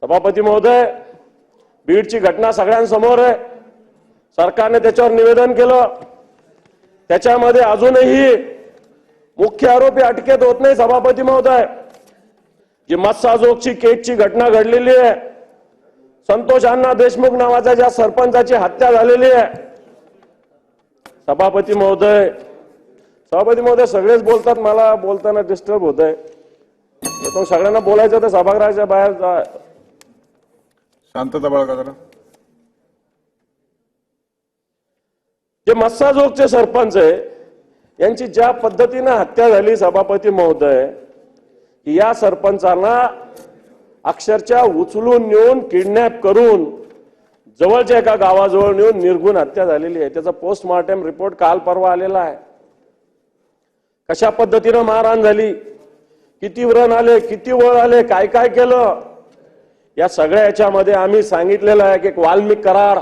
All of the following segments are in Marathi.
सभापती महोदय, बीडची घटना सगळ्यांसमोर आहे. सरकारने त्याच्यावर निवेदन केलं. त्याच्यामध्ये अजूनही मुख्य आरोपी अटकेत होत नाही. सभापती महोदय, जी मस्साजोगची केजची घटना घडलेली आहे, संतोष अण्णा देशमुख नावाच्या ज्या सरपंचाची हत्या झालेली आहे. सभापती महोदय, सगळेच बोलतात, मला बोलताना डिस्टर्ब होत आहे. तो सगळ्यांना बोलायचं तर सभागृहाच्या बाहेर जा. शांतता बाळगा जरा. जे मस्साजोगचे सरपंच आहे यांची ज्या पद्धतीने हत्या झाली सभापती महोदय, या सरपंचांना अक्षरशः उचलून नेऊन किडनॅप करून जवळच्या एका गावाजवळ नेऊन निर्घुण हत्या झालेली आहे. त्याचा पोस्टमॉर्टम रिपोर्ट काल परवा आलेला आहे. कशा पद्धतीने मारहाण झाली, किती व्रण आले, किती वळ आले, काय काय केलं, या सगळ्या याच्यामध्ये आम्ही सांगितलेलं आहे की एक वाल्मिक कराड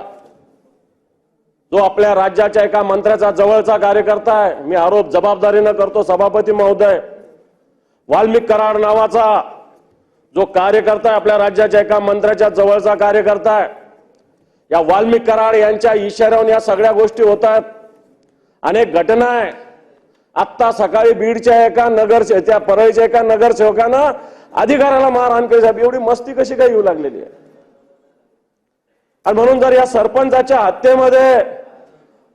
जो आपल्या राज्याच्या एका मंत्र्याचा जवळचा कार्यकर्ता आहे, मी आरोप जबाबदारीने करतो सभापती महोदय, वाल्मिक कराड नावाचा जो कार्यकर्ता आहे, आपल्या राज्याच्या एका मंत्र्याच्या जवळचा कार्यकर्ता आहे, या वाल्मिक कराड यांच्या इशाऱ्यावर या सगळ्या गोष्टी होत आहेत. अनेक घटना आहे. आत्ता सकाळी बीडच्या एका त्या परळीच्या एका नगरसेवकानं अधिकाऱ्याला मारहाण केली. साहेब, एवढी मस्ती कशी काय येऊ लागलेली आहे? आणि म्हणून जर या सरपंचाच्या हत्येमध्ये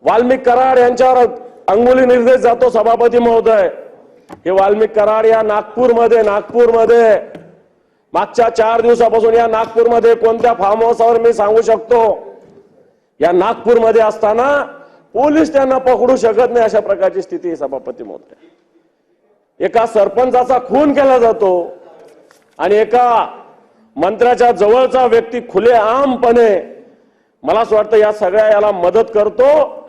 वाल्मिक कराड यांच्यावर अंगुली निर्देश जातो सभापती महोदय, हे वाल्मिक कराड या नागपूरमध्ये मागच्या 4 दिवसापासून या नागपूरमध्ये कोणत्या फार्म हाऊसवर मी सांगू शकतो, या नागपूरमध्ये असताना पोलीस त्यांना पकडू शकत नाही, अशा प्रकारची स्थिती आहे सभापती महोदय. एका सरपंचाचा खून केला जातो आणि एका मंत्र्याच्या जवळचा व्यक्ती खुलेआमपणे, मला असं वाटतं या सगळ्या याला मदत करतो.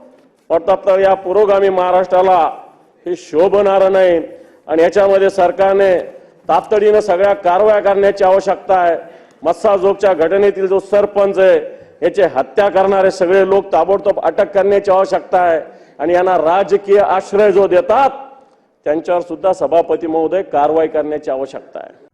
तर या पुरोगामी महाराष्ट्राला हे शोभणारं नाही आणि याच्यामध्ये सरकारने तातडीने सगळ्या कारवाया करण्याची आवश्यकता आहे. मस्साजोगच्या घटनेतील जो सरपंच आहे याची हत्या करणारे सगळे लोक ताबडतोब अटक करण्याची आवश्यकता आहे आणि यांना राजकीय आश्रय जो देतात त्यांच्यावर सुद्धा सभापती महोदय कारवाई करण्याची आवश्यकता आहे.